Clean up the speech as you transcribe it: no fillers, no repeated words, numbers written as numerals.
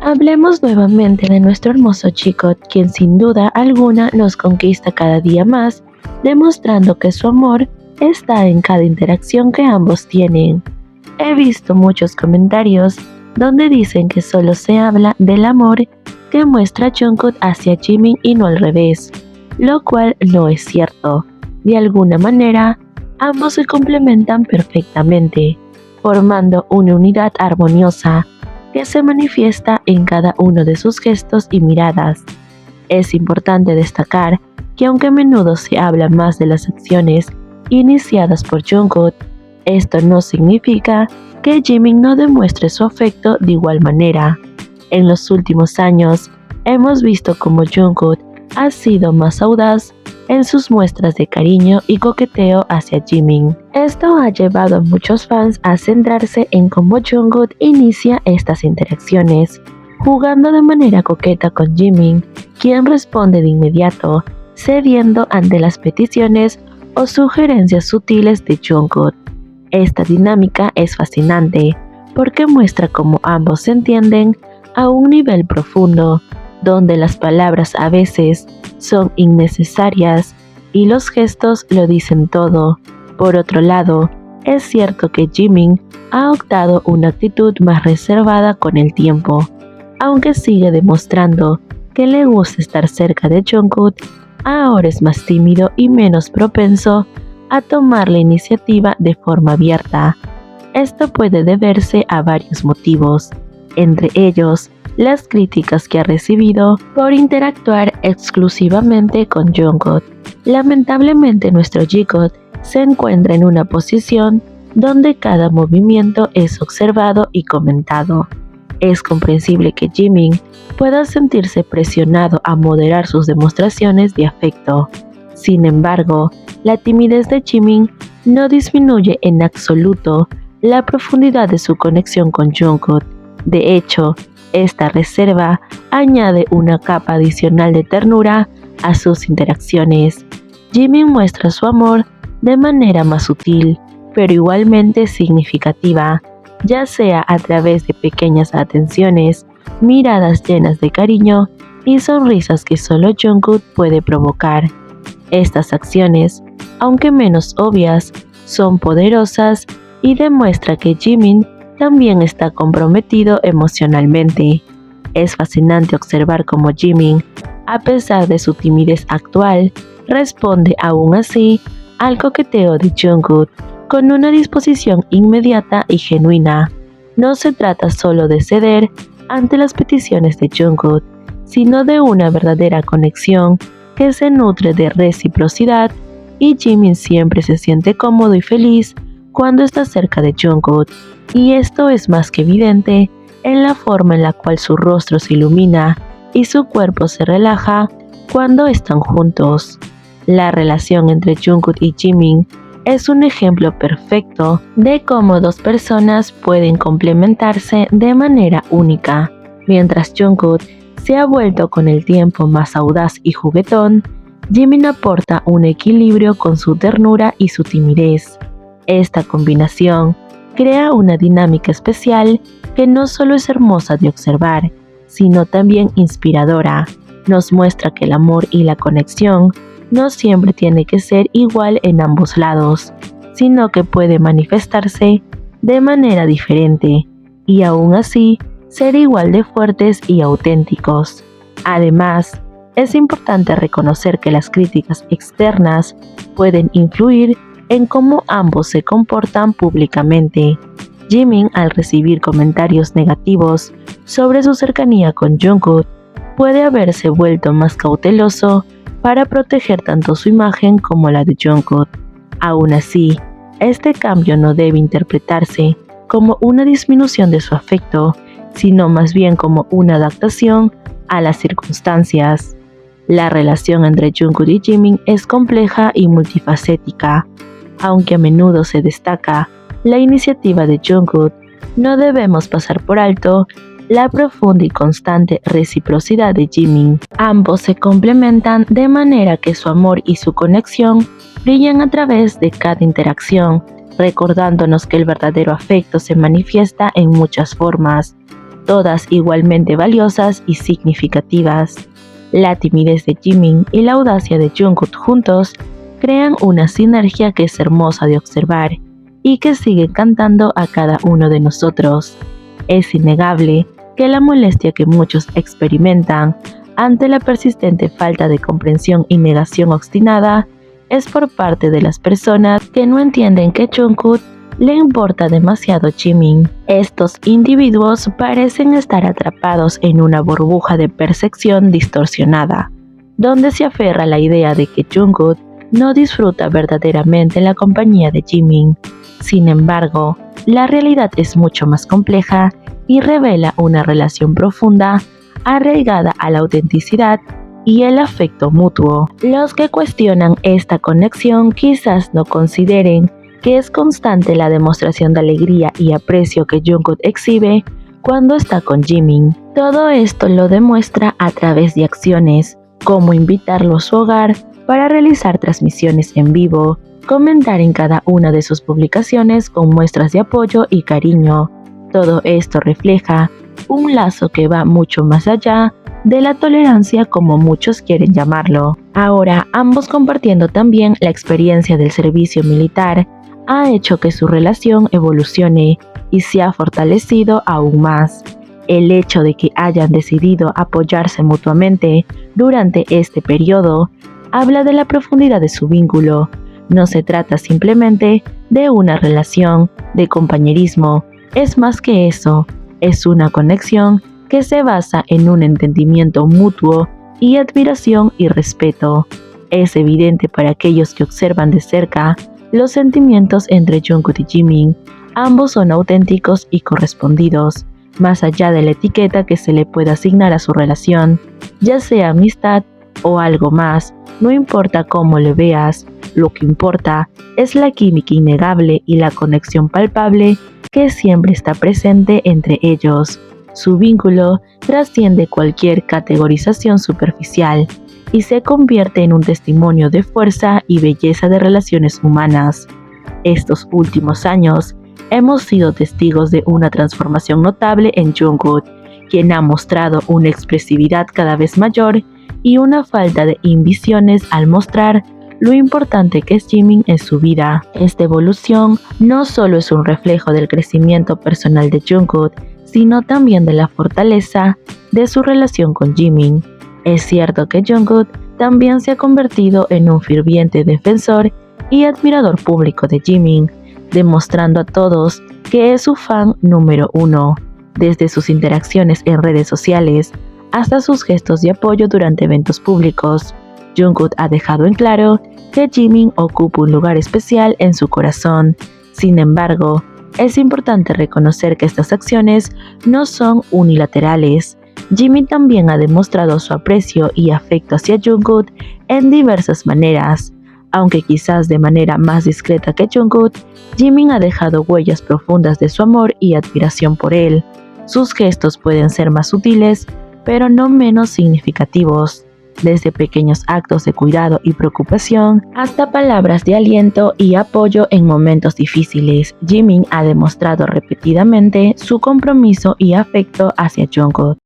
Hablemos nuevamente de nuestro hermoso Jungkook, quien sin duda alguna nos conquista cada día más, demostrando que su amor está en cada interacción que ambos tienen. He visto muchos comentarios donde dicen que solo se habla del amor que muestra Jungkook hacia Jimin y no al revés, lo cual no es cierto. De alguna manera, ambos se complementan perfectamente, formando una unidad armoniosa que se manifiesta en cada uno de sus gestos y miradas. Es importante destacar que aunque a menudo se habla más de las acciones iniciadas por Jungkook, esto no significa que Jimin no demuestre su afecto de igual manera. En los últimos años, hemos visto cómo Jungkook ha sido más audaz en sus muestras de cariño y coqueteo hacia Jimin. Esto ha llevado a muchos fans a centrarse en cómo Jungkook inicia estas interacciones, jugando de manera coqueta con Jimin, quien responde de inmediato, cediendo ante las peticiones o sugerencias sutiles de Jungkook. Esta dinámica es fascinante porque muestra cómo ambos se entienden a un nivel profundo, donde las palabras a veces son innecesarias y los gestos lo dicen todo. Por otro lado, es cierto que Jimin ha adoptado una actitud más reservada con el tiempo, aunque sigue demostrando que le gusta estar cerca de Jungkook. Ahora es más tímido y menos propenso a tomar la iniciativa de forma abierta. Esto puede deberse a varios motivos, entre ellos las críticas que ha recibido por interactuar exclusivamente con Jungkook. Lamentablemente nuestro Jungkook se encuentra en una posición donde cada movimiento es observado y comentado. Es comprensible que Jimin pueda sentirse presionado a moderar sus demostraciones de afecto. Sin embargo, la timidez de Jimin no disminuye en absoluto la profundidad de su conexión con Jungkook. De hecho, esta reserva añade una capa adicional de ternura a sus interacciones. Jimin muestra su amor de manera más sutil, pero igualmente significativa, ya sea a través de pequeñas atenciones, miradas llenas de cariño y sonrisas que solo Jungkook puede provocar. Estas acciones, aunque menos obvias, son poderosas y demuestra que Jimin también está comprometido emocionalmente. Es fascinante observar cómo Jimin, a pesar de su timidez actual, responde aún así al coqueteo de Jungkook con una disposición inmediata y genuina. No se trata solo de ceder ante las peticiones de Jungkook, sino de una verdadera conexión que se nutre de reciprocidad, y Jimin siempre se siente cómodo y feliz cuando está cerca de Jungkook, y esto es más que evidente en la forma en la cual su rostro se ilumina y su cuerpo se relaja cuando están juntos. La relación entre Jungkook y Jimin es un ejemplo perfecto de cómo dos personas pueden complementarse de manera única. Mientras Jungkook se ha vuelto con el tiempo más audaz y juguetón, Jimin aporta un equilibrio con su ternura y su timidez. Esta combinación crea una dinámica especial que no solo es hermosa de observar, sino también inspiradora. Nos muestra que el amor y la conexión no siempre tiene que ser igual en ambos lados, sino que puede manifestarse de manera diferente y aún así ser igual de fuertes y auténticos. Además, es importante reconocer que las críticas externas pueden influir en cómo ambos se comportan públicamente. Jimin, al recibir comentarios negativos sobre su cercanía con Jungkook, puede haberse vuelto más cauteloso para proteger tanto su imagen como la de Jungkook. Aún así, este cambio no debe interpretarse como una disminución de su afecto, sino más bien como una adaptación a las circunstancias. La relación entre Jungkook y Jimin es compleja y multifacética. Aunque a menudo se destaca la iniciativa de Jungkook, no debemos pasar por alto la profunda y constante reciprocidad de Jimin. Ambos se complementan de manera que su amor y su conexión brillan a través de cada interacción, recordándonos que el verdadero afecto se manifiesta en muchas formas. todas igualmente valiosas y significativas. La timidez de Jimin y la audacia de Jungkook juntos crean una sinergia que es hermosa de observar y que sigue encantando a cada uno de nosotros. Es innegable que la molestia que muchos experimentan ante la persistente falta de comprensión y negación obstinada es por parte de las personas que no entienden que Jungkook le importa demasiado Jimin. Estos individuos parecen estar atrapados en una burbuja de percepción distorsionada, donde se aferra a la idea de que Jungkook no disfruta verdaderamente la compañía de Jimin. Sin embargo, la realidad es mucho más compleja y revela una relación profunda, arraigada a la autenticidad y el afecto mutuo. Los que cuestionan esta conexión quizás no consideren que es constante la demostración de alegría y aprecio que Jungkook exhibe cuando está con Jimin. Todo esto lo demuestra a través de acciones, como invitarlo a su hogar para realizar transmisiones en vivo, comentar en cada una de sus publicaciones con muestras de apoyo y cariño. Todo esto refleja un lazo que va mucho más allá de la tolerancia como muchos quieren llamarlo. Ahora, ambos compartiendo también la experiencia del servicio militar, ha hecho que su relación evolucione y se ha fortalecido aún más. El hecho de que hayan decidido apoyarse mutuamente durante este periodo habla de la profundidad de su vínculo. No se trata simplemente de una relación de compañerismo, es más que eso, es una conexión que se basa en un entendimiento mutuo y admiración y respeto. Es evidente para aquellos que observan de cerca los sentimientos entre Jungkook y Jimin. Ambos son auténticos y correspondidos, más allá de la etiqueta que se le pueda asignar a su relación, ya sea amistad o algo más. No importa cómo le veas, lo que importa es la química innegable y la conexión palpable que siempre está presente entre ellos. Su vínculo trasciende cualquier categorización superficial y se convierte en un testimonio de fuerza y belleza de relaciones humanas. Estos últimos años hemos sido testigos de una transformación notable en Jungkook, quien ha mostrado una expresividad cada vez mayor y una falta de inhibiciones al mostrar lo importante que es Jimin en su vida. Esta evolución no solo es un reflejo del crecimiento personal de Jungkook, sino también de la fortaleza de su relación con Jimin. Es cierto que Jungkook también se ha convertido en un ferviente defensor y admirador público de Jimin, demostrando a todos que es su fan número uno, desde sus interacciones en redes sociales hasta sus gestos de apoyo durante eventos públicos. Jungkook ha dejado en claro que Jimin ocupa un lugar especial en su corazón. Sin embargo, es importante reconocer que estas acciones no son unilaterales. Jimin también ha demostrado su aprecio y afecto hacia Jungkook en diversas maneras. Aunque quizás de manera más discreta que Jungkook, Jimin ha dejado huellas profundas de su amor y admiración por él. Sus gestos pueden ser más sutiles, pero no menos significativos. Desde pequeños actos de cuidado y preocupación hasta palabras de aliento y apoyo en momentos difíciles, Jimin ha demostrado repetidamente su compromiso y afecto hacia Jungkook.